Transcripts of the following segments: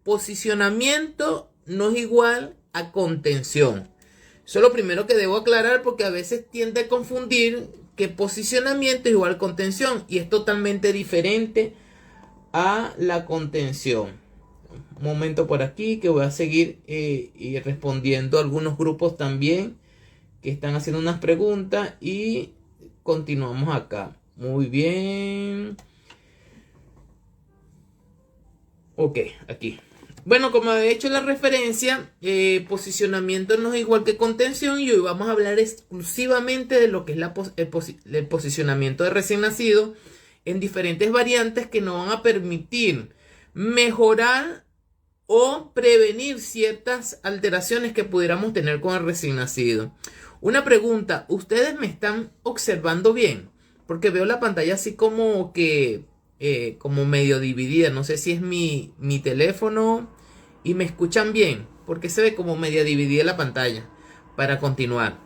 posicionamiento no es igual a contención. Eso es lo primero que debo aclarar porque a veces tiende a confundir que posicionamiento es igual a contención y es totalmente diferente a la contención. Un momento por aquí que voy a seguir y respondiendo a algunos grupos también que están haciendo unas preguntas y continuamos acá. Muy bien. Ok, aquí. Bueno, como he hecho la referencia, posicionamiento no es igual que contención y hoy vamos a hablar exclusivamente de lo que es el posicionamiento de recién nacido en diferentes variantes que nos van a permitir mejorar o prevenir ciertas alteraciones que pudiéramos tener con el recién nacido. Una pregunta, ¿ustedes me están observando bien? Porque veo la pantalla así como que como medio dividida. No sé si es mi teléfono y me escuchan bien. Porque se ve como medio dividida la pantalla. Para continuar.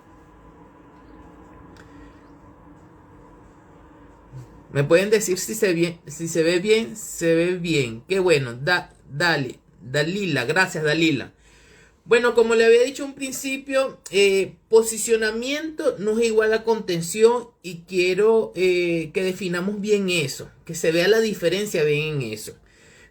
¿Me pueden decir si se ve bien? Se ve bien. Qué bueno. Dalila. Gracias, Dalila. Bueno, como le había dicho en un principio, posicionamiento no es igual a contención y quiero que definamos bien eso, que se vea la diferencia bien en eso.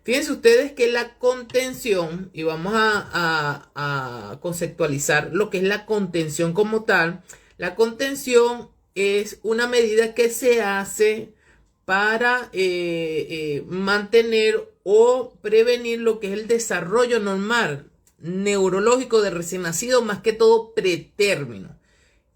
Fíjense ustedes que la contención, y vamos a conceptualizar lo que es la contención como tal. La contención es una medida que se hace para mantener o prevenir lo que es el desarrollo normal neurológico de recién nacido, más que todo pretérmino.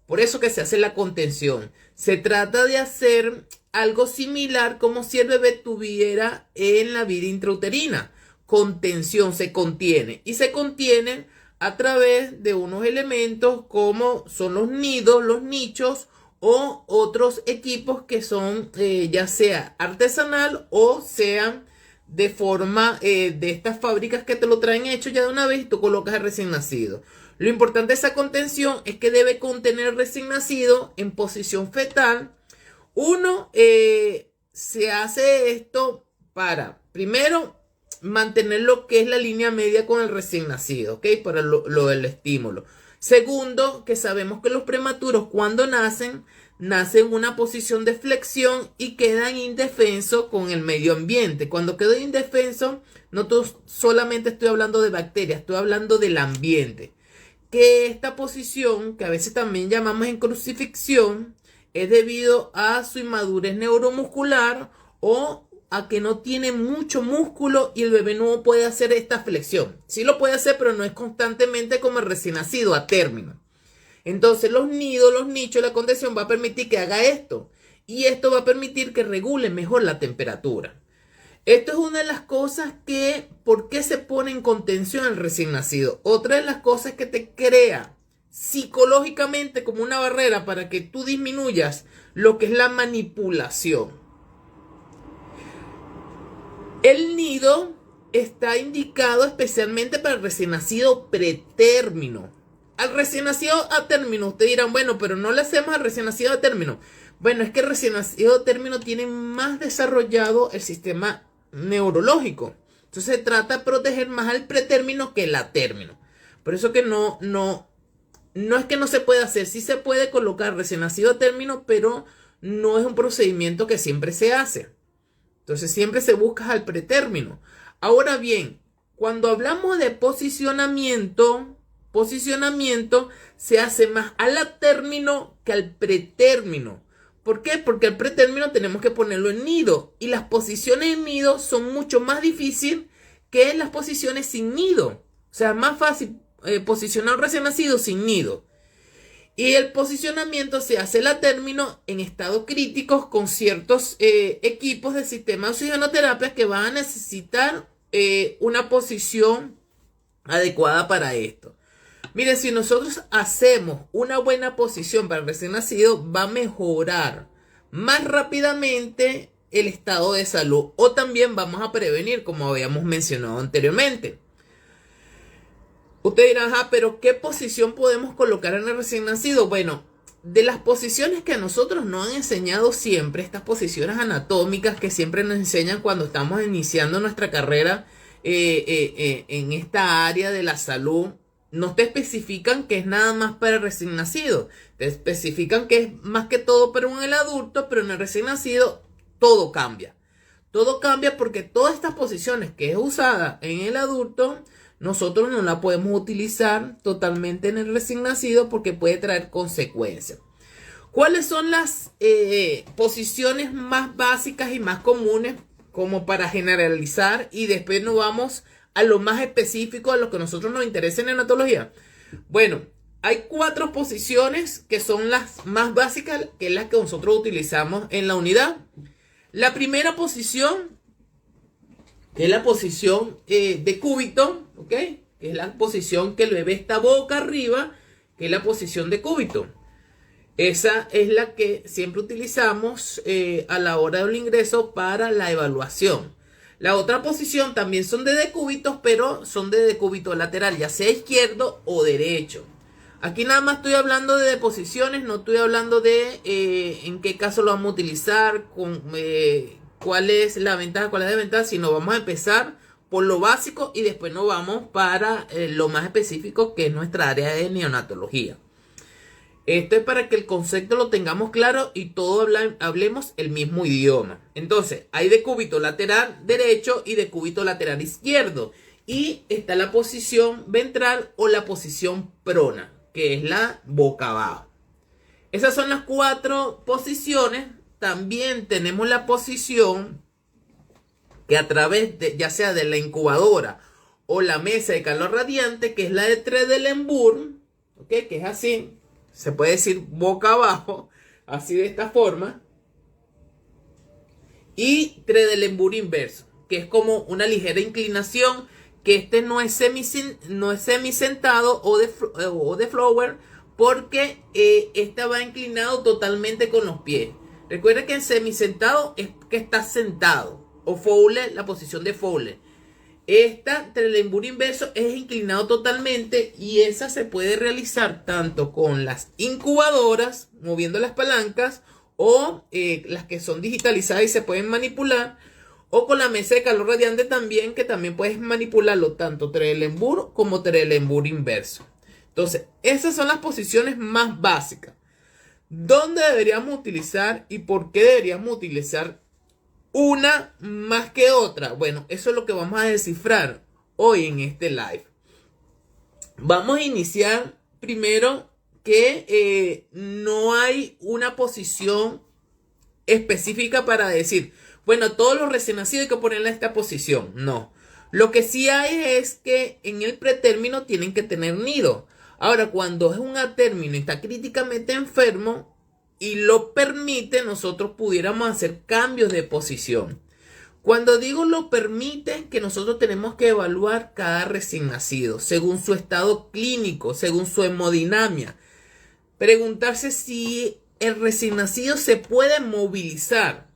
Por eso que se hace la contención. Se trata de hacer algo similar como si el bebé tuviera en la vida intrauterina. Contención, se contiene. Y se contiene a través de unos elementos como son los nidos, los nichos o otros equipos que son ya sea artesanal o sean de forma de estas fábricas que te lo traen hecho ya de una vez y tú colocas el recién nacido. Lo importante de esa contención es que debe contener el recién nacido en posición fetal. Uno, se hace esto para, primero, mantener lo que es la línea media con el recién nacido, ¿ok? Para lo del estímulo. Segundo, que sabemos que los prematuros cuando nacen en una posición de flexión y quedan indefensos con el medio ambiente. Cuando quedo indefenso, no solamente estoy hablando de bacterias, estoy hablando del ambiente. Que esta posición, que a veces también llamamos en crucifixión, es debido a su inmadurez neuromuscular o a que no tiene mucho músculo y el bebé no puede hacer esta flexión. Sí lo puede hacer, pero no es constantemente como el recién nacido a término. Entonces los nidos, los nichos, la contención va a permitir que haga esto. Y esto va a permitir que regule mejor la temperatura. Esto es una de las cosas que, ¿por qué se pone en contención el recién nacido? Otra de las cosas que te crea psicológicamente como una barrera para que tú disminuyas lo que es la manipulación. El nido está indicado especialmente para el recién nacido pretérmino. Al recién nacido a término, ustedes dirán, bueno, pero no le hacemos al recién nacido a término. Bueno, es que el recién nacido a término tiene más desarrollado el sistema neurológico. Entonces se trata de proteger más al pretérmino que el a término. Por eso que no es que no se puede hacer. Sí se puede colocar recién nacido a término, pero no es un procedimiento que siempre se hace. Entonces siempre se busca al pretérmino. Ahora bien, cuando hablamos de posicionamiento se hace más al a término que al pretérmino. ¿Por qué? Porque al pretérmino tenemos que ponerlo en nido. Y las posiciones en nido son mucho más difíciles que las posiciones sin nido. O sea, es más fácil posicionar un recién nacido sin nido. Y el posicionamiento se hace a término en estados críticos con ciertos equipos del sistema de oxigenoterapia que van a necesitar una posición adecuada para esto. Miren, si nosotros hacemos una buena posición para el recién nacido, va a mejorar más rápidamente el estado de salud. O también vamos a prevenir, como habíamos mencionado anteriormente. Ustedes dirán, pero ¿qué posición podemos colocar en el recién nacido? Bueno, de las posiciones que a nosotros nos han enseñado siempre, estas posiciones anatómicas que siempre nos enseñan cuando estamos iniciando nuestra carrera en esta área de la salud, no te especifican que es nada más para el recién nacido. Te especifican que es más que todo para el adulto, pero en el recién nacido todo cambia. Todo cambia porque todas estas posiciones que es usada en el adulto, nosotros no la podemos utilizar totalmente en el recién nacido porque puede traer consecuencias. ¿Cuáles son las posiciones más básicas y más comunes como para generalizar? Y después nos vamos a lo más específico, a lo que a nosotros nos interesa en neonatología. Bueno, hay 4 posiciones que son las más básicas, que es las que nosotros utilizamos en la unidad. La primera posición, que es la posición de cúbito, ¿ok? Que es la posición que el bebé está boca arriba, que es la posición de cúbito. Esa es la que siempre utilizamos a la hora del ingreso para la evaluación. La otra posición también son de decúbitos, pero son de decúbito lateral, ya sea izquierdo o derecho. Aquí nada más estoy hablando de posiciones, no estoy hablando de en qué caso lo vamos a utilizar, cuál es la ventaja, cuál es la desventaja, sino vamos a empezar por lo básico y después nos vamos para lo más específico, que es nuestra área de neonatología. Esto es para que el concepto lo tengamos claro y todos hablemos el mismo idioma. Entonces, hay decúbito lateral derecho y decúbito lateral izquierdo. Y está la posición ventral o la posición prona, que es la boca abajo. Esas son las 4 posiciones. También tenemos la posición que a través de, ya sea de la incubadora o la mesa de calor radiante, que es la de Trendelenburg, ¿ok? Que es así. Se puede decir boca abajo, así de esta forma. Y Trendelenburg inverso, que es como una ligera inclinación, que este no es semisentado o de flower, porque este va inclinado totalmente con los pies. Recuerda que en semisentado es que está sentado, o Fowler, la posición de Fowler. Esta Trendelenburg inverso es inclinado totalmente y esa se puede realizar tanto con las incubadoras, moviendo las palancas, o las que son digitalizadas y se pueden manipular, o con la mesa de calor radiante también, que también puedes manipularlo tanto Trendelenburg como Trendelenburg inverso. Entonces, esas son las posiciones más básicas. ¿Dónde deberíamos utilizar y por qué deberíamos utilizar una más que otra? Bueno, eso es lo que vamos a descifrar hoy en este live. Vamos a iniciar primero que no hay una posición específica para decir, bueno, todos los recién nacidos hay que ponerle a esta posición. No. Lo que sí hay es que en el pretérmino tienen que tener nido. Ahora, cuando es un atérmino y está críticamente enfermo y lo permite, nosotros pudiéramos hacer cambios de posición. Cuando digo lo permite, que nosotros tenemos que evaluar cada recién nacido según su estado clínico, según su hemodinamia. Preguntarse si el recién nacido se puede movilizar.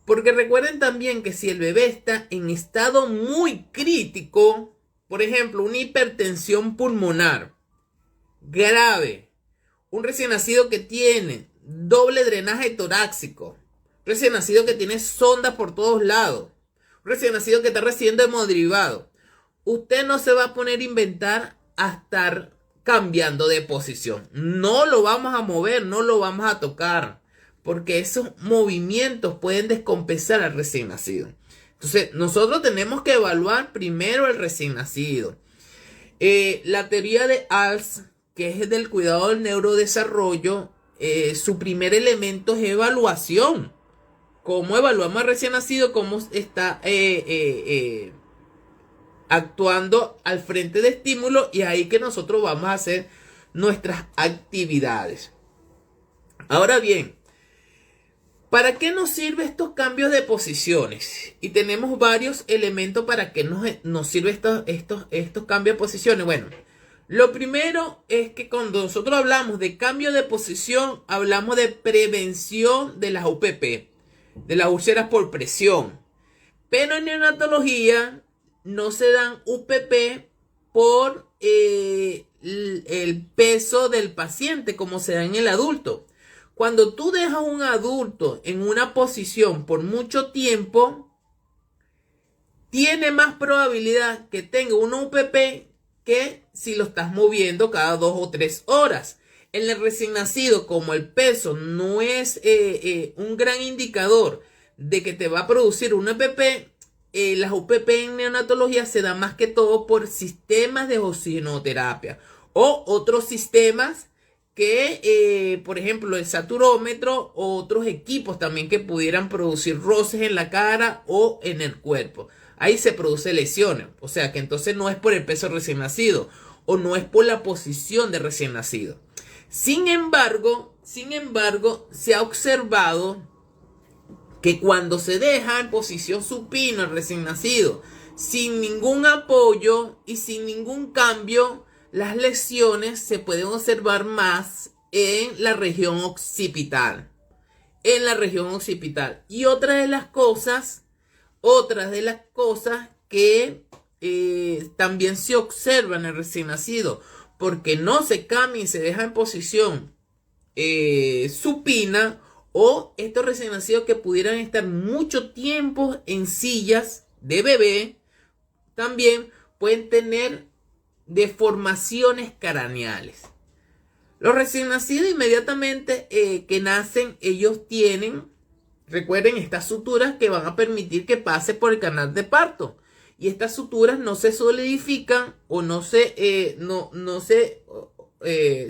Porque recuerden también que si el bebé está en estado muy crítico, por ejemplo, una hipertensión pulmonar grave, un recién nacido que tiene doble drenaje torácico, recién nacido que tiene sondas por todos lados, un recién nacido que está recibiendo hemodrivado, usted no se va a poner a inventar a estar cambiando de posición. No lo vamos a mover, no lo vamos a tocar, porque esos movimientos pueden descompensar al recién nacido. Entonces, nosotros tenemos que evaluar primero el recién nacido. La teoría de ALS, que es del cuidado del neurodesarrollo, su primer elemento es evaluación. ¿Cómo evaluamos al recién nacido? ¿Cómo está actuando al frente de estímulo? Y ahí que nosotros vamos a hacer nuestras actividades. Ahora bien, ¿para qué nos sirven estos cambios de posiciones? Y tenemos varios elementos para que nos sirven estos cambios de posiciones. Bueno, lo primero es que cuando nosotros hablamos de cambio de posición, hablamos de prevención de las UPP, de las úlceras por presión. Pero en neonatología no se dan UPP por el peso del paciente como se da en el adulto. Cuando tú dejas a un adulto en una posición por mucho tiempo, tiene más probabilidad que tenga una UPP que si lo estás moviendo cada 2 o 3 horas. En el recién nacido, como el peso no es un gran indicador de que te va a producir una UPP, las UPP en neonatología se dan más que todo por sistemas de oxigenoterapia o otros sistemas que, por ejemplo, el saturómetro o otros equipos también que pudieran producir roces en la cara o en el cuerpo. Ahí se produce lesiones, o sea que entonces no es por el peso recién nacido o no es por la posición de recién nacido. Sin embargo, se ha observado que cuando se deja en posición supina el recién nacido, sin ningún apoyo y sin ningún cambio, las lesiones se pueden observar más en la región occipital. Y otra de las cosas que también se observa en el recién nacido, porque no se cambia y se deja en posición supina, o estos recién nacidos que pudieran estar mucho tiempo en sillas de bebé, también pueden tener deformaciones craneales. Los recién nacidos inmediatamente que nacen, ellos tienen, recuerden, estas suturas que van a permitir que pase por el canal de parto. Y estas suturas no se solidifican o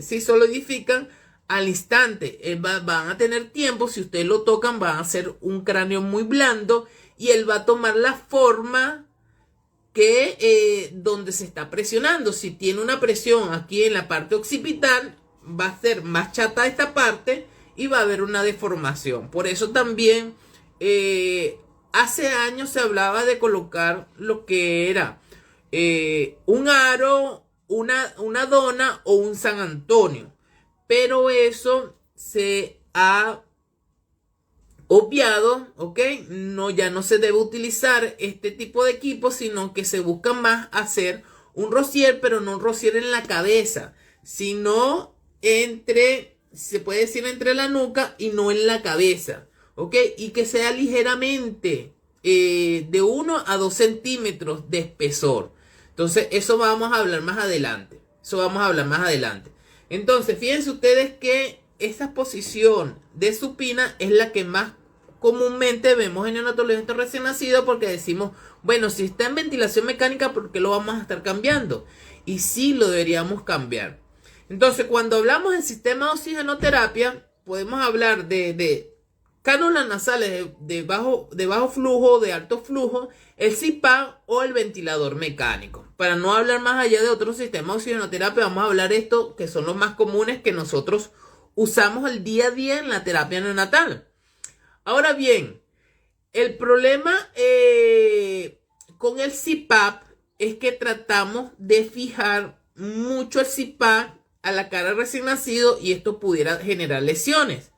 sí solidifican al instante. Van a tener tiempo, si ustedes lo tocan, van a ser un cráneo muy blando y él va a tomar la forma que donde se está presionando. Si tiene una presión aquí en la parte occipital, va a ser más chata esta parte y va a haber una deformación. Por eso también hace años se hablaba de colocar lo que era un aro, una dona o un San Antonio. Pero eso se ha obviado, ¿ok? Ya no se debe utilizar este tipo de equipo, sino que se busca más hacer un rosier, pero no un rosier en la cabeza, sino se puede decir entre la nuca y no en la cabeza, ¿ok? Y que sea ligeramente de 1 a 2 centímetros de espesor. Entonces, eso vamos a hablar más adelante. Entonces, fíjense ustedes que esta posición de supina es la que más comúnmente vemos en neonatología recién nacido, porque decimos, bueno, si está en ventilación mecánica, ¿por qué lo vamos a estar cambiando? Y sí lo deberíamos cambiar. Entonces, cuando hablamos del sistema de oxigenoterapia, podemos hablar de cánulas nasales de bajo flujo, de alto flujo, el CPAP o el ventilador mecánico. Para no hablar más allá de otros sistemas de oxigenoterapia, vamos a hablar esto que son los más comunes que nosotros usamos el día a día en la terapia neonatal. Ahora bien, el problema con el CPAP es que tratamos de fijar mucho el CPAP a la cara del recién nacido y esto pudiera generar lesiones.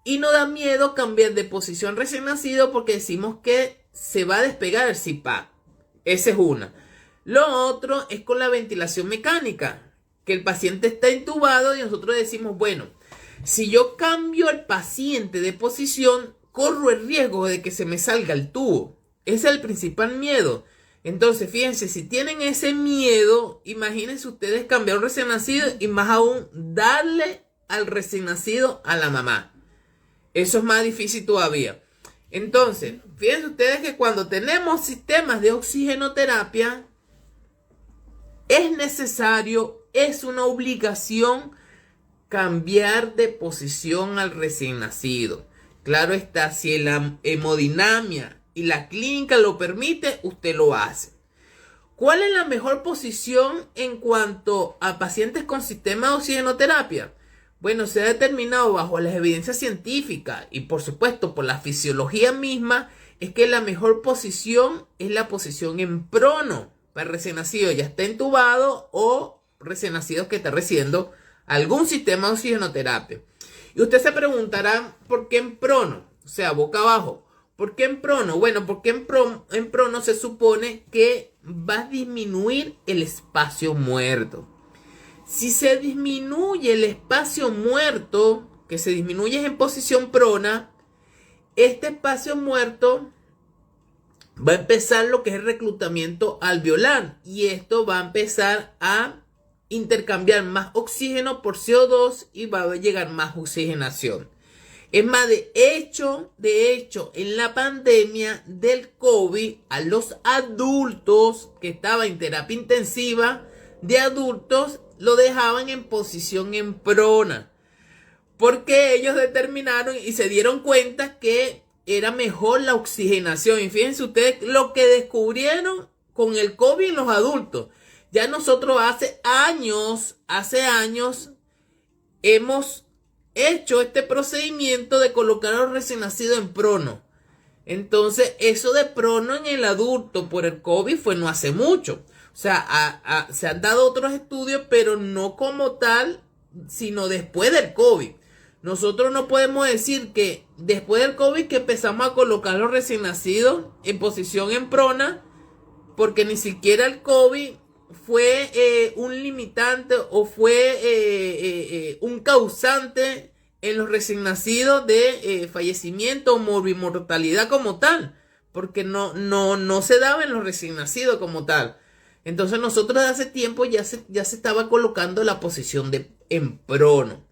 Y no da miedo cambiar de posición recién nacido porque decimos que se va a despegar el CPAP. Esa es una. Lo otro es con la ventilación mecánica, que el paciente está intubado y nosotros decimos, bueno, si yo cambio al paciente de posición, corro el riesgo de que se me salga el tubo. Ese es el principal miedo. Entonces, fíjense, si tienen ese miedo, imagínense ustedes cambiar un recién nacido y más aún darle al recién nacido a la mamá. Eso es más difícil todavía. Entonces, fíjense ustedes que cuando tenemos sistemas de oxigenoterapia, es necesario, es una obligación cambiar de posición al recién nacido. Claro está, si la hemodinamia y la clínica lo permite, usted lo hace. ¿Cuál es la mejor posición en cuanto a pacientes con sistema de oxigenoterapia? Bueno, se ha determinado bajo las evidencias científicas y por supuesto por la fisiología misma, es que la mejor posición es la posición en prono para recién nacido ya está intubado o recién nacidos que está recibiendo algún sistema de oxigenoterapia. Y usted se preguntará, ¿por qué en prono? O sea, boca abajo. ¿Por qué en prono? Bueno, porque en prono se supone que va a disminuir el espacio muerto. Si se disminuye el espacio muerto, que se disminuye en posición prona, este espacio muerto va a empezar lo que es el reclutamiento alveolar y esto va a empezar a intercambiar más oxígeno por CO2 y va a llegar más oxigenación. Es más, de hecho, en la pandemia del COVID, a los adultos que estaban en terapia intensiva de adultos, lo dejaban en posición en prona. Porque ellos determinaron y se dieron cuenta que era mejor la oxigenación. Y fíjense ustedes lo que descubrieron con el COVID en los adultos. Ya nosotros hace años, hemos hecho este procedimiento de colocar a los recién nacidos en prono. Entonces, eso de prono en el adulto por el COVID fue no hace mucho. O sea, se han dado otros estudios, pero no como tal, sino después del COVID. Nosotros no podemos decir que después del COVID que empezamos a colocar a los recién nacidos en posición en prona, porque ni siquiera el COVID fue un limitante o fue un causante en los recién nacidos de fallecimiento o morbimortalidad como tal, porque no se daba en los recién nacidos como tal. Entonces nosotros hace tiempo ya se estaba colocando la posición en prono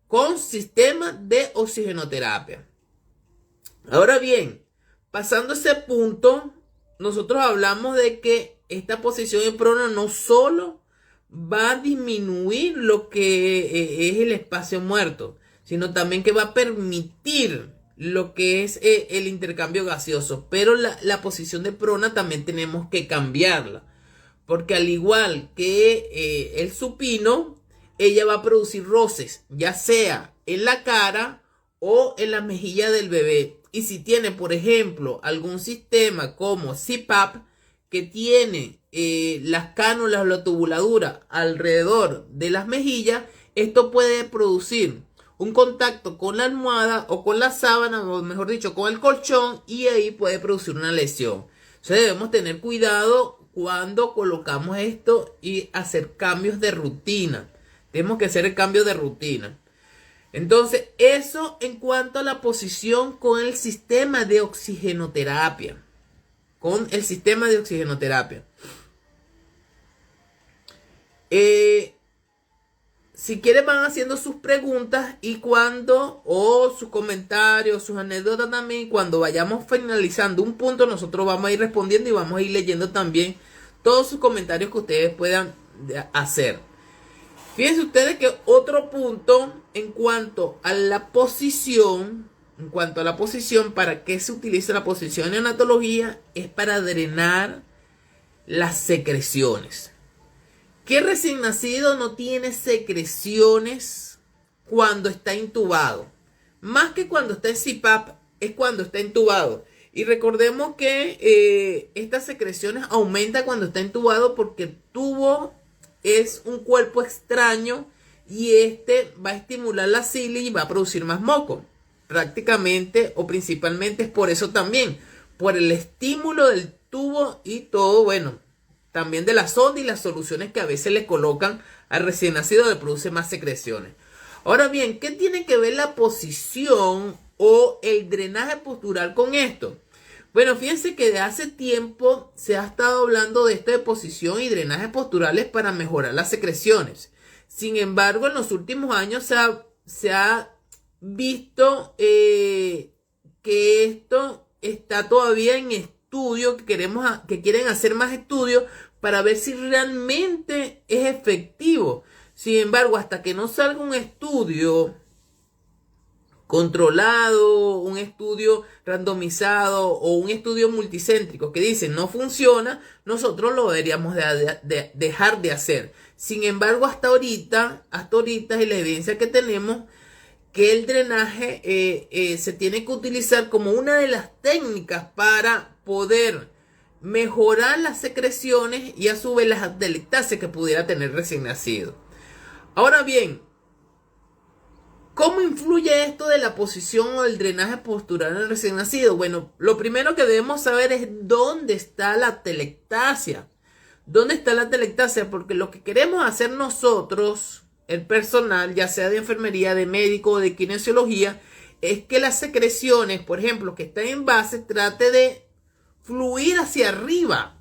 con sistema de oxigenoterapia. Ahora bien, pasando ese punto, nosotros hablamos de que esta posición en prono no solo va a disminuir lo que es el espacio muerto, sino también que va a permitir lo que es el intercambio gaseoso. Pero la posición de prona también tenemos que cambiarla, porque al igual que el supino, ella va a producir roces, ya sea en la cara o en la mejilla del bebé. Y si tiene, por ejemplo, algún sistema como CPAP, que tiene las cánulas o la tubuladura alrededor de las mejillas, esto puede producir un contacto con la almohada o con la sábana, o mejor dicho, con el colchón, y ahí puede producir una lesión. Entonces debemos tener cuidado cuando colocamos esto y hacer cambios de rutina. Tenemos que hacer el cambio de rutina. Entonces, eso en cuanto a la posición con el sistema de oxigenoterapia. Si quieren van haciendo sus preguntas y o sus comentarios, sus anécdotas también. Cuando vayamos finalizando un punto, nosotros vamos a ir respondiendo y vamos a ir leyendo también todos sus comentarios que ustedes puedan hacer. Fíjense ustedes que otro punto en cuanto a la posición, ¿para qué se utiliza la posición en neonatología? Es para drenar las secreciones. ¿Qué recién nacido no tiene secreciones cuando está intubado? Más que cuando está en CPAP, es cuando está intubado. Y recordemos que estas secreciones aumentan cuando está intubado porque el tubo es un cuerpo extraño y este va a estimular la sílice y va a producir más moco. Prácticamente o principalmente es por eso también, por el estímulo del tubo y todo, bueno, también de la sonda y las soluciones que a veces le colocan al recién nacido, le produce más secreciones. Ahora bien, ¿qué tiene que ver la posición o el drenaje postural con esto? Bueno, fíjense que de hace tiempo se ha estado hablando de esto de posición y drenajes posturales para mejorar las secreciones. Sin embargo, en los últimos años se ha visto que esto está todavía en estudio, que quieren hacer más estudios para ver si realmente es efectivo. Sin embargo, hasta que no salga un estudio controlado, un estudio randomizado o un estudio multicéntrico que dice no funciona, nosotros lo deberíamos dejar de hacer. Sin embargo, hasta ahorita es la evidencia que tenemos que el drenaje se tiene que utilizar como una de las técnicas para poder mejorar las secreciones y a su vez las atelectasias que pudiera tener recién nacido. Ahora bien, ¿cómo influye esto de la posición o el drenaje postural en el recién nacido? Bueno, lo primero que debemos saber es dónde está la atelectasia. ¿Dónde está la atelectasia? Porque lo que queremos hacer nosotros, el personal, ya sea de enfermería, de médico o de kinesiología, es que las secreciones, por ejemplo, que están en base, trate de fluir hacia arriba,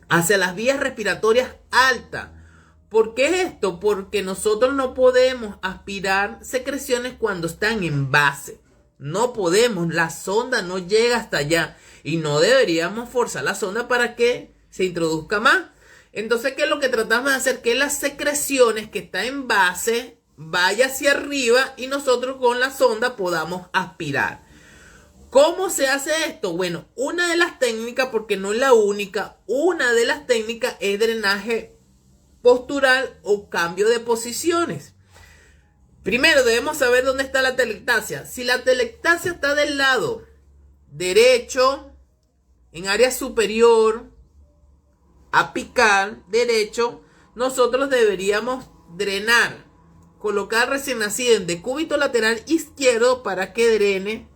hacia las vías respiratorias altas. ¿Por qué es esto? Porque nosotros no podemos aspirar secreciones cuando están en base. No podemos, la sonda no llega hasta allá y no deberíamos forzar la sonda para que se introduzca más. Entonces, ¿qué es lo que tratamos de hacer? Que las secreciones que están en base vaya hacia arriba y nosotros con la sonda podamos aspirar. ¿Cómo se hace esto? Bueno, una de las técnicas, porque no es la única, una de las técnicas es drenaje postural o cambio de posiciones. Primero debemos saber dónde está la atelectasia. Si la atelectasia está del lado derecho, en área superior, apical derecho, nosotros deberíamos drenar, colocar recién nacido en decúbito lateral izquierdo para que drene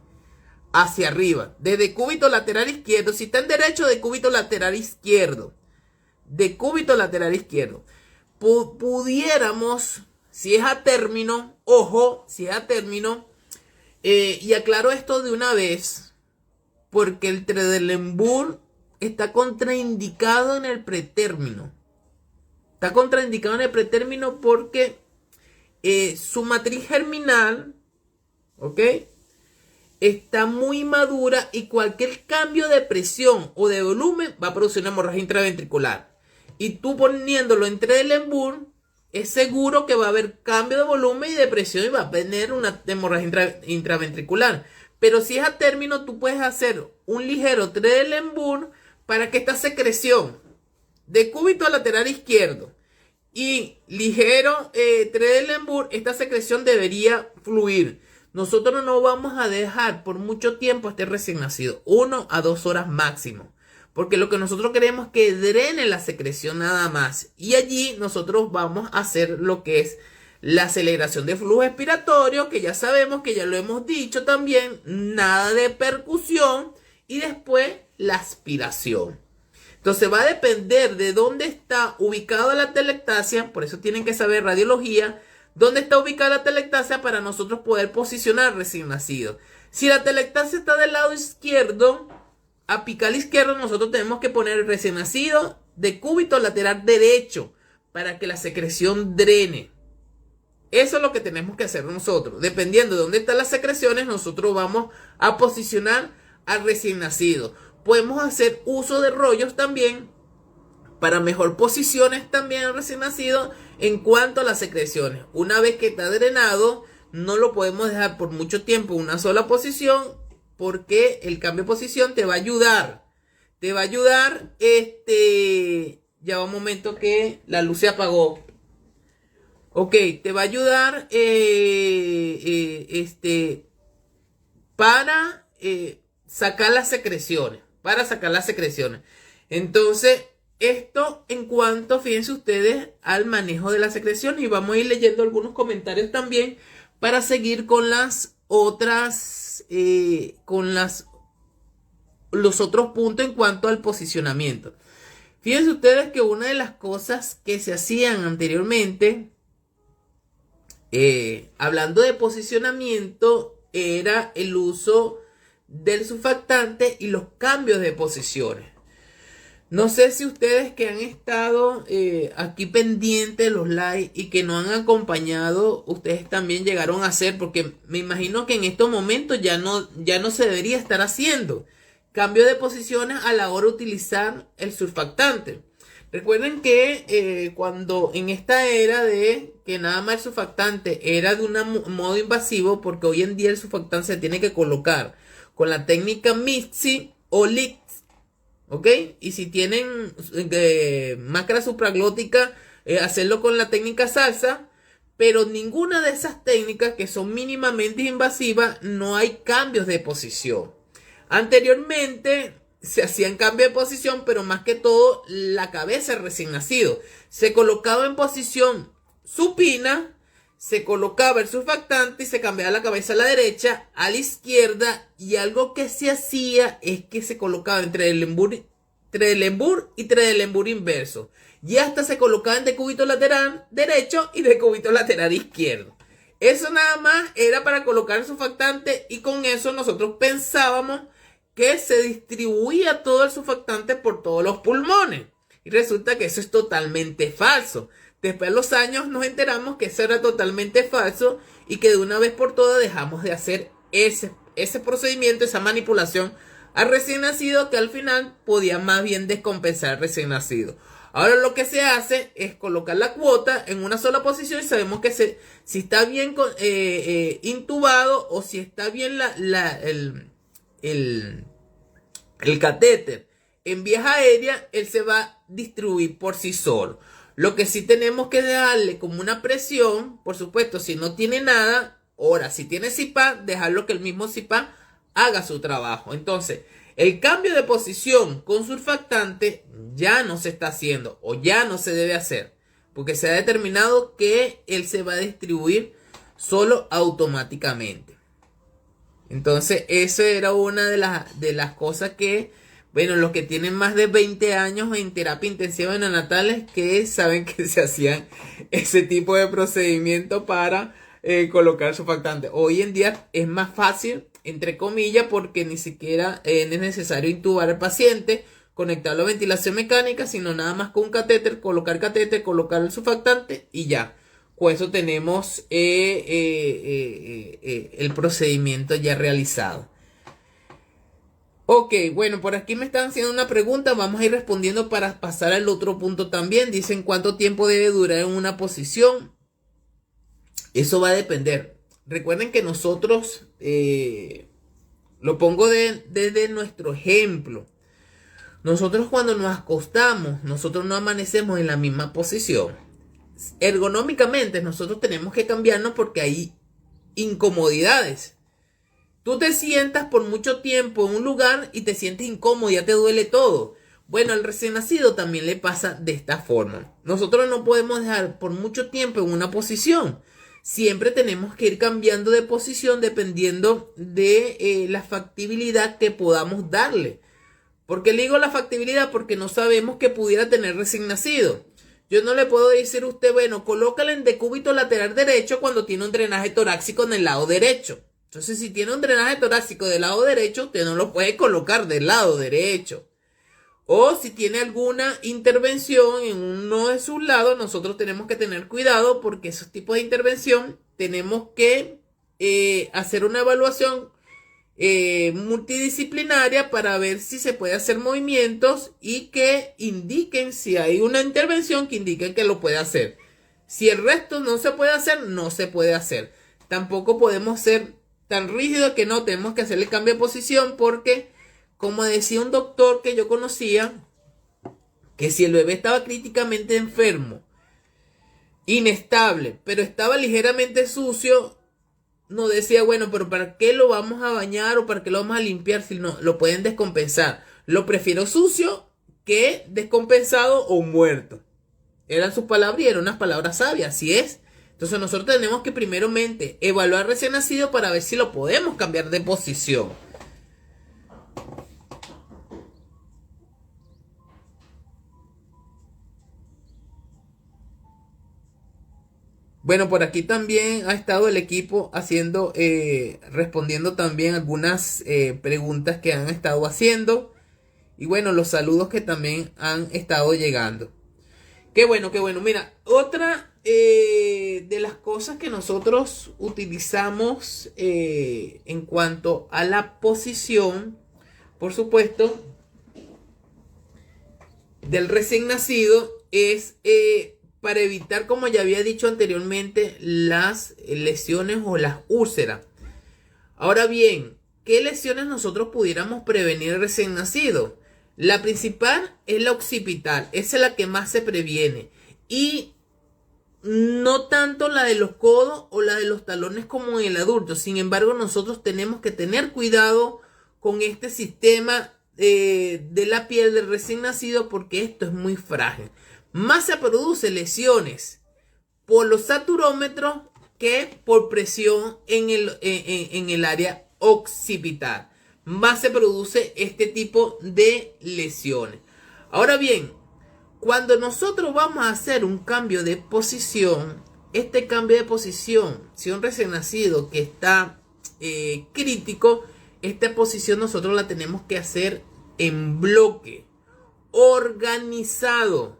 hacia arriba. De decúbito lateral izquierdo, si está en derecho, decúbito lateral izquierdo. Decúbito lateral izquierdo. Pudiéramos, si es a término, ojo, si es a término, y aclaro esto de una vez, porque el Trendelenburg está contraindicado en el pretérmino. Está contraindicado en el pretérmino porque su matriz germinal, ¿ok?, está muy madura y cualquier cambio de presión o de volumen va a producir una hemorragia intraventricular. Y tú poniéndolo en Trendelenburg, es seguro que va a haber cambio de volumen y de presión y va a tener una hemorragia intraventricular. Pero si es a término, tú puedes hacer un ligero Trendelenburg para que esta secreción de cúbito lateral izquierdo y ligero Trendelenburg, esta secreción debería fluir. Nosotros no vamos a dejar por mucho tiempo a este recién nacido, 1 a 2 horas máximo, porque lo que nosotros queremos es que drene la secreción nada más. Y allí nosotros vamos a hacer lo que es la aceleración de flujo expiratorio, que ya sabemos, que ya lo hemos dicho también, nada de percusión, y después la aspiración. Entonces va a depender de dónde está ubicada la atelectasia, por eso tienen que saber radiología, dónde está ubicada la atelectasia para nosotros poder posicionar recién nacido. Si la atelectasia está del lado izquierdo, apical izquierdo, nosotros tenemos que poner el recién nacido de cúbito lateral derecho para que la secreción drene. Eso es lo que tenemos que hacer nosotros. Dependiendo de dónde están las secreciones, nosotros vamos a posicionar al recién nacido. Podemos hacer uso de rollos también para mejor posiciones también al recién nacido en cuanto a las secreciones. Una vez que está drenado, no lo podemos dejar por mucho tiempo en una sola posición, porque el cambio de posición te va a ayudar. Te va a ayudar, ya va un momento que la luz se apagó. Ok, te va a ayudar para sacar las secreciones. Para sacar las secreciones. Entonces, esto en cuanto, fíjense ustedes, al manejo de la secreción. Y vamos a ir leyendo algunos comentarios también para seguir con las otras, los otros puntos en cuanto al posicionamiento. Fíjense ustedes que una de las cosas que se hacían anteriormente, hablando de posicionamiento, era el uso del surfactante y los cambios de posiciones. No sé si ustedes que han estado aquí pendientes de los live y que no han acompañado, ustedes también llegaron a hacer, porque me imagino que en estos momentos ya no se debería estar haciendo cambio de posiciones a la hora de utilizar el surfactante. Recuerden que cuando en esta era de que nada más el surfactante era de un modo invasivo, porque hoy en día el surfactante se tiene que colocar con la técnica MIXI o LIX, ¿ok? Y si tienen máscara supraglótica, hacerlo con la técnica salsa, pero ninguna de esas técnicas que son mínimamente invasivas, no hay cambios de posición. Anteriormente se hacían cambios de posición, pero más que todo la cabeza del recién nacido se colocaba en posición supina, se colocaba el surfactante y se cambiaba la cabeza a la derecha, a la izquierda, y algo que se hacía es que se colocaba entre el Trendelenburg y Trendelenburg inverso, y hasta se colocaba en decúbito lateral derecho y decúbito lateral izquierdo. Eso nada más era para colocar el surfactante, y con eso nosotros pensábamos que se distribuía todo el surfactante por todos los pulmones. Y resulta que eso es totalmente falso. Después de los años nos enteramos que eso era totalmente falso y que de una vez por todas dejamos de hacer ese procedimiento, esa manipulación al recién nacido, que al final podía más bien descompensar al recién nacido. Ahora lo que se hace es colocar la cuota en una sola posición y sabemos que si está bien intubado o si está bien el catéter en vías aéreas, él se va a distribuir por sí solo. Lo que sí tenemos que darle como una presión, por supuesto, si no tiene nada, ahora si tiene CPAP, dejarlo que el mismo CPAP haga su trabajo. Entonces, el cambio de posición con surfactante ya no se está haciendo o ya no se debe hacer, porque se ha determinado que él se va a distribuir solo automáticamente. Entonces, eso era una de las cosas que, bueno, los que tienen más de 20 años en terapia intensiva neonatales, que saben que se hacían ese tipo de procedimiento para colocar surfactante. Hoy en día es más fácil, entre comillas, porque ni siquiera es necesario intubar al paciente, conectarlo a ventilación mecánica, sino nada más con un catéter, colocar el surfactante y ya. Con eso tenemos el procedimiento ya realizado. Ok, bueno, por aquí me están haciendo una pregunta, vamos a ir respondiendo para pasar al otro punto también. Dicen cuánto tiempo debe durar en una posición. Eso va a depender. Recuerden que nosotros, lo pongo desde nuestro ejemplo. Nosotros cuando nos acostamos, nosotros no amanecemos en la misma posición. Ergonómicamente nosotros tenemos que cambiarnos porque hay incomodidades. Tú te sientas por mucho tiempo en un lugar y te sientes incómodo, ya te duele todo. Bueno, al recién nacido también le pasa de esta forma. Nosotros no podemos dejar por mucho tiempo en una posición. Siempre tenemos que ir cambiando de posición dependiendo de la factibilidad que podamos darle. ¿Por qué le digo la factibilidad? Porque no sabemos que pudiera tener recién nacido. Yo no le puedo decir a usted, bueno, colócala en decúbito lateral derecho cuando tiene un drenaje torácico en el lado derecho. Entonces, si tiene un drenaje torácico del lado derecho, usted no lo puede colocar del lado derecho. O si tiene alguna intervención en uno de sus lados, nosotros tenemos que tener cuidado porque esos tipos de intervención tenemos que hacer una evaluación multidisciplinaria para ver si se puede hacer movimientos y que indiquen si hay una intervención que indique que lo puede hacer. Si el resto no se puede hacer, no se puede hacer. Tampoco podemos ser tan rígidos que no tenemos que hacerle cambio de posición porque, como decía un doctor que yo conocía, que si el bebé estaba críticamente enfermo, inestable, pero estaba ligeramente sucio, no decía, bueno, pero ¿para qué lo vamos a bañar o para qué lo vamos a limpiar si no lo pueden descompensar? Lo prefiero sucio que descompensado o muerto. Eran sus palabras y eran unas palabras sabias, así es. Entonces nosotros tenemos que primeramente evaluar recién nacido para ver si lo podemos cambiar de posición. Bueno, por aquí también ha estado el equipo haciendo, respondiendo también algunas preguntas que han estado haciendo. Y bueno, los saludos que también han estado llegando. Qué bueno, qué bueno. Mira, otra de las cosas que nosotros utilizamos en cuanto a la posición, por supuesto, del recién nacido es para evitar, como ya había dicho anteriormente, las lesiones o las úlceras. Ahora bien, ¿qué lesiones nosotros pudiéramos prevenir recién nacido? La principal es la occipital, esa es la que más se previene. Y no tanto la de los codos o la de los talones como en el adulto. Sin embargo, nosotros tenemos que tener cuidado con este sistema de la piel del recién nacido porque esto es muy frágil. Más se produce lesiones por los saturómetros que por presión en el área occipital. Más se produce este tipo de lesiones. Ahora bien, cuando nosotros vamos a hacer un cambio de posición, este cambio de posición, si un recién nacido que está crítico, esta posición nosotros la tenemos que hacer en bloque, organizado.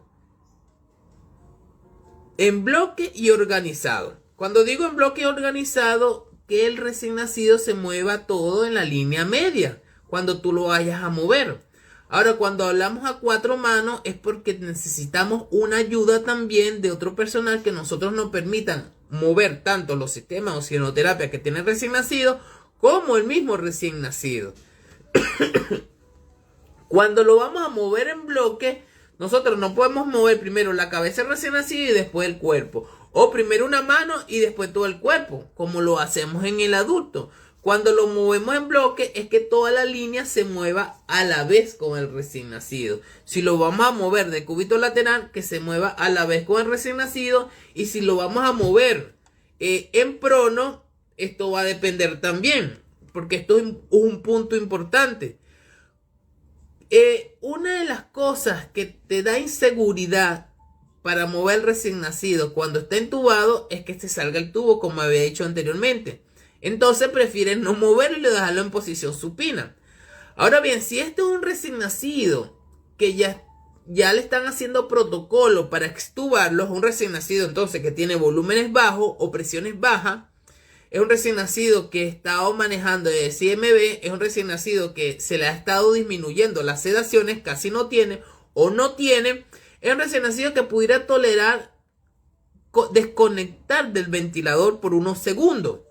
En bloque y organizado. Cuando digo en bloque y organizado, que el recién nacido se mueva todo en la línea media cuando tú lo vayas a mover. Ahora, cuando hablamos a 4 manos es porque necesitamos una ayuda también de otro personal que nosotros nos permitan mover tanto los sistemas de oxigenoterapia que tiene el recién nacido como el mismo recién nacido. Cuando lo vamos a mover en bloque, nosotros no podemos mover primero la cabeza del recién nacido y después el cuerpo. O primero una mano y después todo el cuerpo, como lo hacemos en el adulto. Cuando lo movemos en bloque es que toda la línea se mueva a la vez con el recién nacido. Si lo vamos a mover de cúbito lateral, que se mueva a la vez con el recién nacido. Y si lo vamos a mover en prono, esto va a depender también, porque esto es un punto importante. Una de las cosas que te da inseguridad para mover el recién nacido cuando está entubado es que se salga el tubo, como había dicho anteriormente. Entonces prefieren no moverlo y dejarlo en posición supina. Ahora bien, si este es un recién nacido que ya le están haciendo protocolo para extubarlo, es un recién nacido entonces que tiene volúmenes bajos o presiones bajas, es un recién nacido que está manejando de CMB, es un recién nacido que se le ha estado disminuyendo las sedaciones, casi no tiene o no tiene, es un recién nacido que pudiera tolerar desconectar del ventilador por unos segundos.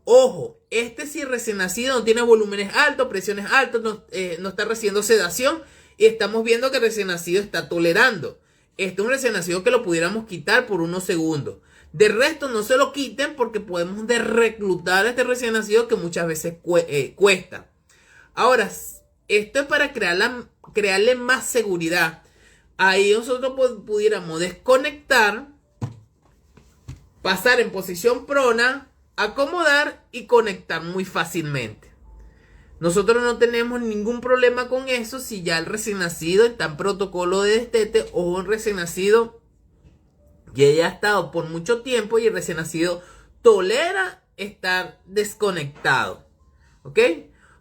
Ojo, si recién nacido no tiene volúmenes altos, presiones altas, no está recibiendo sedación y estamos viendo que el recién nacido está tolerando. Este es un recién nacido que lo pudiéramos quitar por unos segundos. De resto, no se lo quiten porque podemos reclutar a este recién nacido que muchas veces cuesta. Ahora, esto es para crearle más seguridad. Ahí nosotros pudiéramos desconectar, pasar en posición prona, acomodar y conectar muy fácilmente. Nosotros no tenemos ningún problema con eso si ya el recién nacido está en protocolo de destete o un recién nacido ya ha estado por mucho tiempo y el recién nacido tolera estar desconectado. ¿Ok?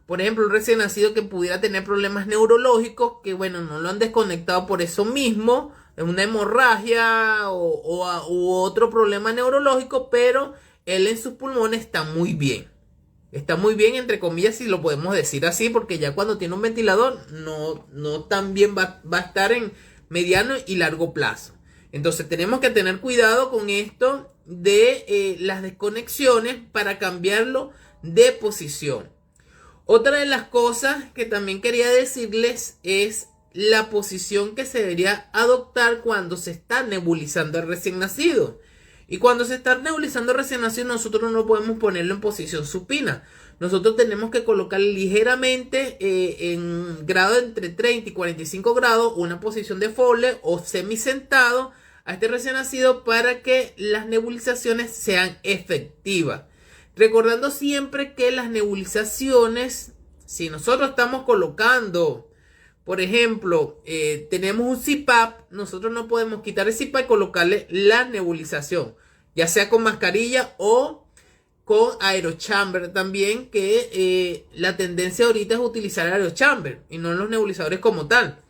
Por ejemplo, un recién nacido que pudiera tener problemas neurológicos, que bueno, no lo han desconectado por eso mismo, es una hemorragia u otro problema neurológico, pero él en sus pulmones está muy bien. Está muy bien, entre comillas, si lo podemos decir así, porque ya cuando tiene un ventilador, no tan bien va a estar en mediano y largo plazo. Entonces tenemos que tener cuidado con esto de las desconexiones para cambiarlo de posición. Otra de las cosas que también quería decirles es la posición que se debería adoptar cuando se está nebulizando al recién nacido. Y cuando se está nebulizando al recién nacido, nosotros no podemos ponerlo en posición supina. Nosotros tenemos que colocar ligeramente en grado entre 30 y 45 grados una posición de Foley o semisentado a este recién nacido para que las nebulizaciones sean efectivas. Recordando siempre que las nebulizaciones, si nosotros estamos colocando, por ejemplo, tenemos un CPAP, nosotros no podemos quitar el CPAP y colocarle la nebulización, ya sea con mascarilla o con aerochamber también, que la tendencia ahorita es utilizar aerochamber y no los nebulizadores como tal.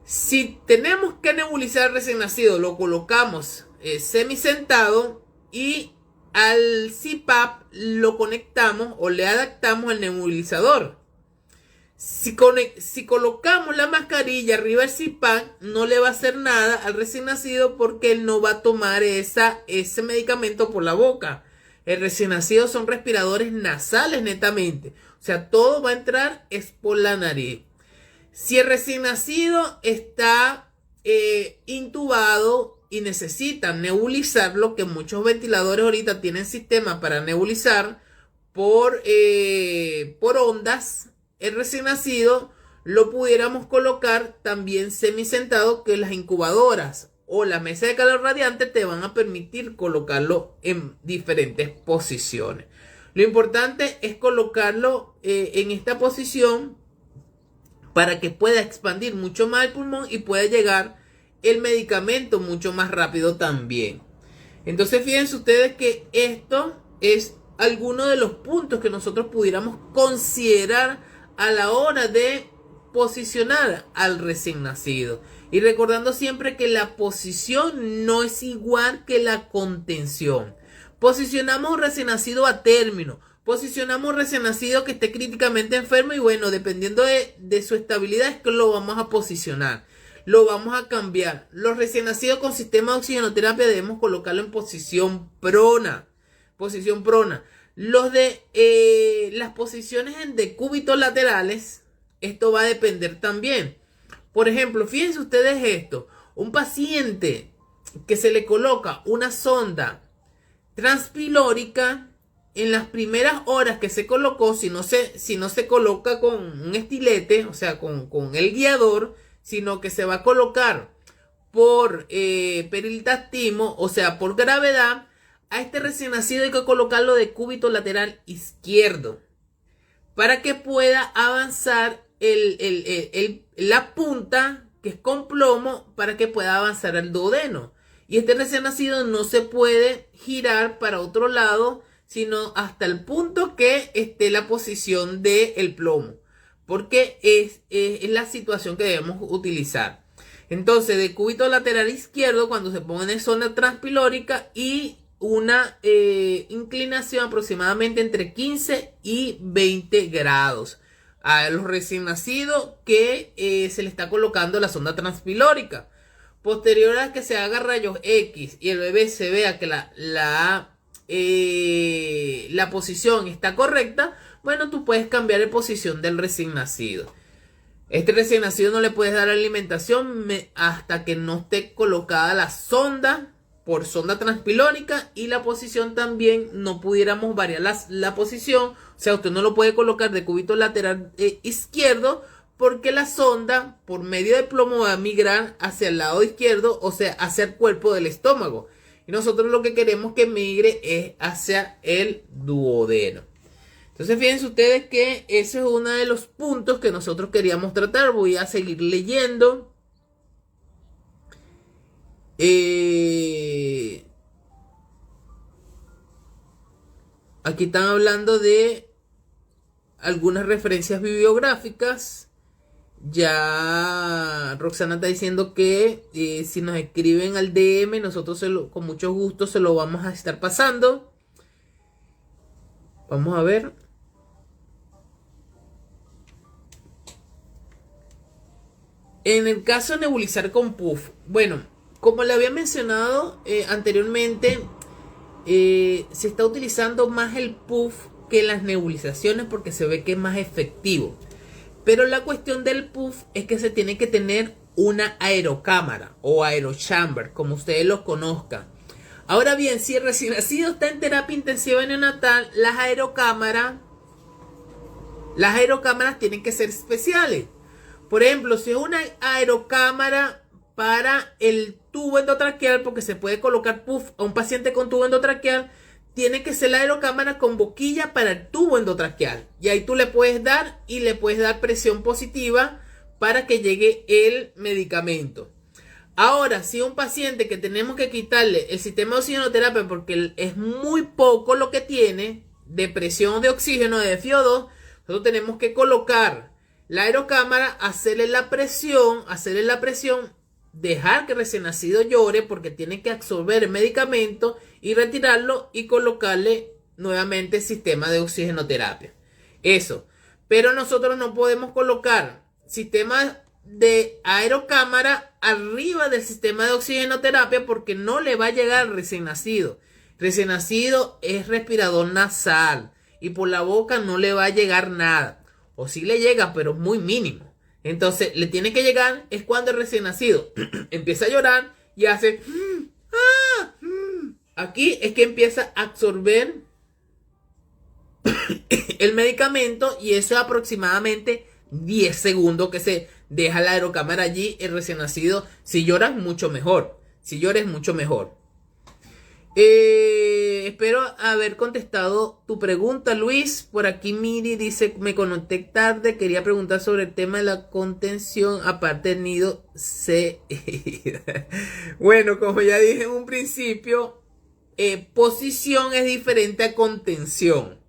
Si tenemos que nebulizar al recién nacido, lo colocamos semisentado y al CPAP lo conectamos o le adaptamos el nebulizador. Si colocamos la mascarilla arriba del CPAP, no le va a hacer nada al recién nacido porque él no va a tomar ese medicamento por la boca. El recién nacido son respiradores nasales netamente. O sea, todo va a entrar es por la nariz. Si el recién nacido está intubado y necesitan nebulizarlo, que muchos ventiladores ahorita tienen sistemas para nebulizar por ondas, el recién nacido lo pudiéramos colocar también semisentado, que las incubadoras o la mesa de calor radiante te van a permitir colocarlo en diferentes posiciones. Lo importante es colocarlo en esta posición para que pueda expandir mucho más el pulmón y pueda llegar el medicamento mucho más rápido también. Entonces fíjense ustedes que esto es algunos de los puntos que nosotros pudiéramos considerar a la hora de posicionar al recién nacido. Y recordando siempre que la posición no es igual que la contención. Posicionamos un recién nacido a término. Posicionamos un recién nacido que esté críticamente enfermo y bueno, dependiendo de su estabilidad es que lo vamos a posicionar. Lo vamos a cambiar. Los recién nacidos con sistema de oxigenoterapia debemos colocarlo en posición prona. Posición prona. Los de las posiciones en decúbitos laterales, esto va a depender también. Por ejemplo, fíjense ustedes esto. Un paciente que se le coloca una sonda transpilórica, en las primeras horas que se colocó, si no se coloca con un estilete, o sea, con el guiador, sino que se va a colocar por peritactismo, o sea, por gravedad, a este recién nacido hay que colocarlo de cúbito lateral izquierdo para que pueda avanzar la punta, que es con plomo, para que pueda avanzar al duodeno. Y este recién nacido no se puede girar para otro lado, sino hasta el punto que esté la posición del plomo, porque es la situación que debemos utilizar. Entonces, de cúbito lateral izquierdo, cuando se pone en zona transpilórica y una inclinación aproximadamente entre 15 y 20 grados a los recién nacidos que se le está colocando la sonda transpilórica. Posterior a que se haga rayos X y el bebé se vea que la posición está correcta, bueno, tú puedes cambiar de posición del recién nacido. Este recién nacido no le puedes dar alimentación hasta que no esté colocada la sonda por sonda transpilórica, y la posición también no pudiéramos variar la posición. O sea, usted no lo puede colocar de cúbito lateral izquierdo, porque la sonda por medio del plomo va a migrar hacia el lado izquierdo, o sea, hacia el cuerpo del estómago. Y nosotros lo que queremos que migre es hacia el duodeno. Entonces fíjense ustedes que ese es uno de los puntos que nosotros queríamos tratar. Voy a seguir leyendo. Aquí están hablando de algunas referencias bibliográficas. Ya Roxana está diciendo que si nos escriben al DM, nosotros con mucho gusto se lo vamos a estar pasando. Vamos a ver. En el caso de nebulizar con puff, bueno, como le había mencionado anteriormente, se está utilizando más el puff que las nebulizaciones porque se ve que es más efectivo. Pero la cuestión del puff es que se tiene que tener una aerocámara o aerochamber, como ustedes lo conozcan. Ahora bien, si el recién nacido está en terapia intensiva neonatal, las aerocámaras tienen que ser especiales. Por ejemplo, si es una aerocámara para el tubo endotraqueal, porque se puede colocar puff a un paciente con tubo endotraqueal, tiene que ser la aerocámara con boquilla para el tubo endotraqueal. Y ahí tú le puedes dar presión positiva para que llegue el medicamento. Ahora, si un paciente que tenemos que quitarle el sistema de oxigenoterapia porque es muy poco lo que tiene de presión de oxígeno de FiO2, nosotros tenemos que colocar la aerocámara, hacerle la presión, dejar que el recién nacido llore porque tiene que absorber el medicamento y retirarlo y colocarle nuevamente el sistema de oxigenoterapia. Eso. Pero nosotros no podemos colocar sistema de aerocámara arriba del sistema de oxigenoterapia porque no le va a llegar al recién nacido. Recién nacido es respirador nasal y por la boca no le va a llegar nada. O sí le llega, pero es muy mínimo. Entonces, le tiene que llegar es cuando el recién nacido empieza a llorar y hace... Aquí es que empieza a absorber el medicamento y eso es aproximadamente 10 segundos que se deja la aerocámara allí. El recién nacido, si llora es mucho mejor. Espero haber contestado tu pregunta, Luis. Por aquí Miri dice, me conecté tarde, quería preguntar sobre el tema de la contención, aparte del nido C. Bueno, como ya dije en un principio, posición es diferente a contención.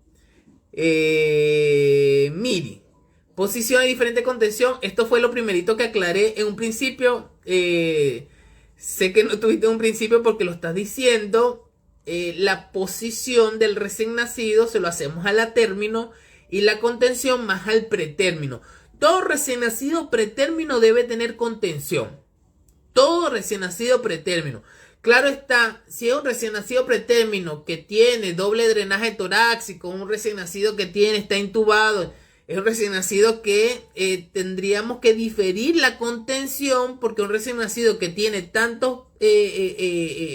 Miri, posición es diferente a contención. Esto fue lo primerito que aclaré en un principio. Sé que no tuviste un principio porque lo estás diciendo. La posición del recién nacido se lo hacemos a la término y la contención más al pretérmino. Todo recién nacido pretérmino debe tener contención. Todo recién nacido pretérmino. Claro está, si es un recién nacido pretérmino que tiene doble drenaje torácico, un recién nacido que está intubado, es un recién nacido que tendríamos que diferir la contención, porque un recién nacido que tiene tantos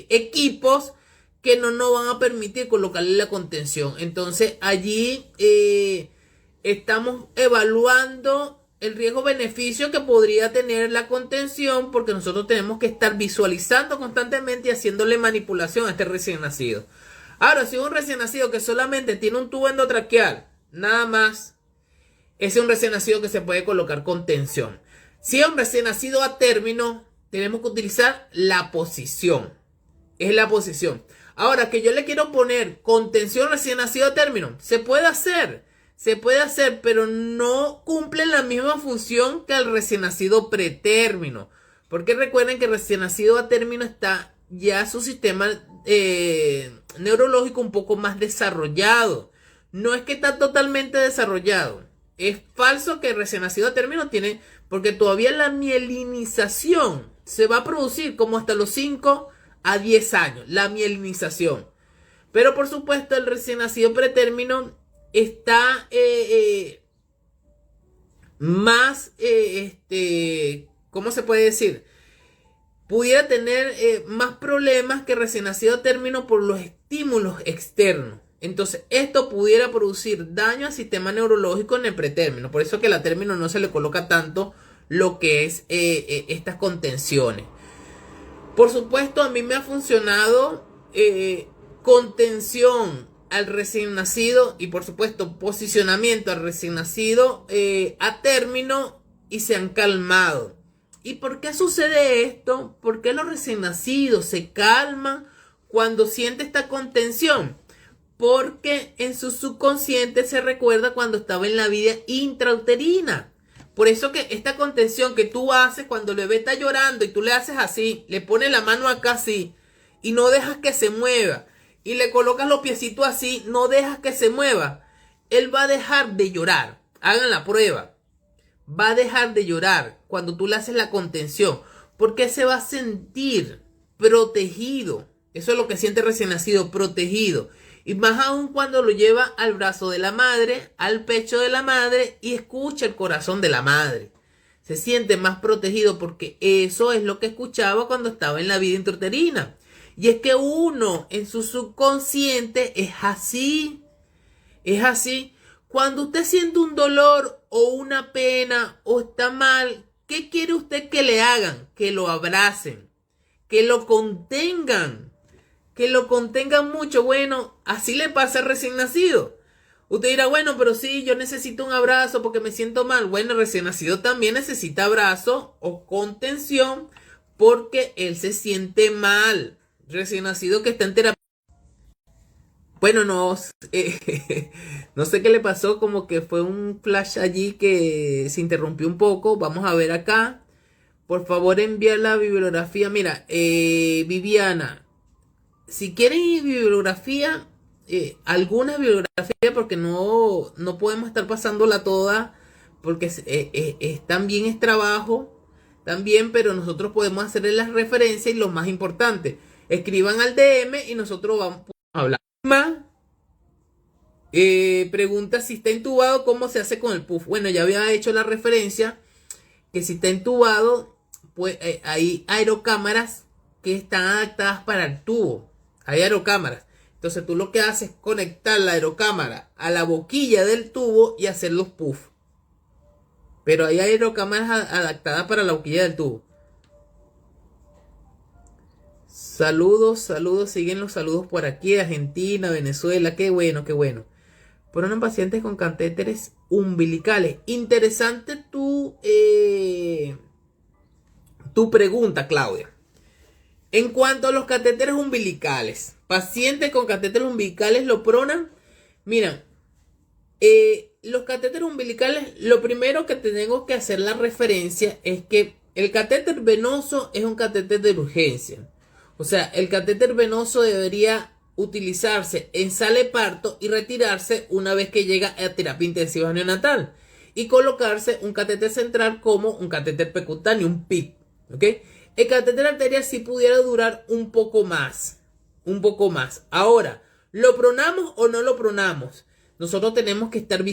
equipos que no nos van a permitir colocarle la contención. Entonces allí estamos evaluando el riesgo-beneficio que podría tener la contención, porque nosotros tenemos que estar visualizando constantemente y haciéndole manipulación a este recién nacido. Ahora, si es un recién nacido que solamente tiene un tubo endotraqueal, nada más, ese es un recién nacido que se puede colocar contención. Si es un recién nacido a término, tenemos que utilizar la posición. Es la posición. Ahora, que yo le quiero poner contención recién nacido a término, se puede hacer. Se puede hacer, pero no cumple la misma función que el recién nacido pretérmino. Porque recuerden que el recién nacido a término está ya su sistema neurológico un poco más desarrollado. No es que está totalmente desarrollado. Es falso que el recién nacido a término tiene, porque todavía la mielinización se va a producir como hasta los 5 a 10 años. La mielinización. Pero por supuesto el recién nacido pretérmino está más, ¿cómo se puede decir? Pudiera tener más problemas que recién nacido a término por los estímulos externos. Entonces, esto pudiera producir daño al sistema neurológico en el pretérmino. Por eso que a término no se le coloca tanto lo que es estas contenciones. Por supuesto, a mí me ha funcionado contención al recién nacido y por supuesto posicionamiento al recién nacido a término y se han calmado. ¿Y por qué sucede esto? ¿Por qué los recién nacidos se calman cuando siente esta contención? Porque en su subconsciente se recuerda cuando estaba en la vida intrauterina. Por eso que esta contención que tú haces cuando el bebé está llorando y tú le haces así, le pones la mano acá así y no dejas que se mueva, y le colocas los piecitos así, no dejas que se mueva, él va a dejar de llorar. Hagan la prueba. Va a dejar de llorar cuando tú le haces la contención, porque se va a sentir protegido. Eso es lo que siente recién nacido, protegido. Y más aún cuando lo lleva al brazo de la madre, al pecho de la madre y escucha el corazón de la madre. Se siente más protegido porque eso es lo que escuchaba cuando estaba en la vida intrauterina. Y es que uno en su subconsciente es así. Es así. Cuando usted siente un dolor o una pena o está mal, ¿qué quiere usted que le hagan? Que lo abracen. Que lo contengan. Que lo contengan mucho. Bueno, así le pasa al recién nacido. Usted dirá, bueno, pero sí, yo necesito un abrazo porque me siento mal. Bueno, el recién nacido también necesita abrazo o contención porque él se siente mal. Recién nacido que está en terapia. Bueno, no sé qué le pasó, como que fue un flash allí que se interrumpió un poco. Vamos a ver acá. Por favor, enviar la bibliografía. Mira, Viviana, si quieren bibliografía, alguna bibliografía, porque no podemos estar pasándola toda, porque también es trabajo, también, pero nosotros podemos hacerle las referencias y lo más importante. Escriban al DM y nosotros vamos a hablar. Pregunta si está intubado, ¿cómo se hace con el puff? Bueno, ya había hecho la referencia que si está intubado, pues hay aerocámaras que están adaptadas para el tubo. Hay aerocámaras. Entonces tú lo que haces es conectar la aerocámara a la boquilla del tubo y hacer los puff. Pero hay aerocámaras adaptadas para la boquilla del tubo. Saludos, siguen los saludos por aquí, Argentina, Venezuela, qué bueno, qué bueno. Fueron pacientes con catéteres umbilicales. Interesante tu pregunta, Claudia. En cuanto a los catéteres umbilicales, pacientes con catéteres umbilicales lo pronan. Mira, los catéteres umbilicales, lo primero que tenemos que hacer la referencia es que el catéter venoso es un catéter de urgencia. O sea, el catéter venoso debería utilizarse en sala de parto y retirarse una vez que llega a terapia intensiva neonatal. Y colocarse un catéter central como un catéter percutáneo, un PIC. ¿Ok? El catéter arterial sí pudiera durar un poco más. Un poco más. Ahora, ¿lo pronamos o no lo pronamos? Nosotros tenemos que estar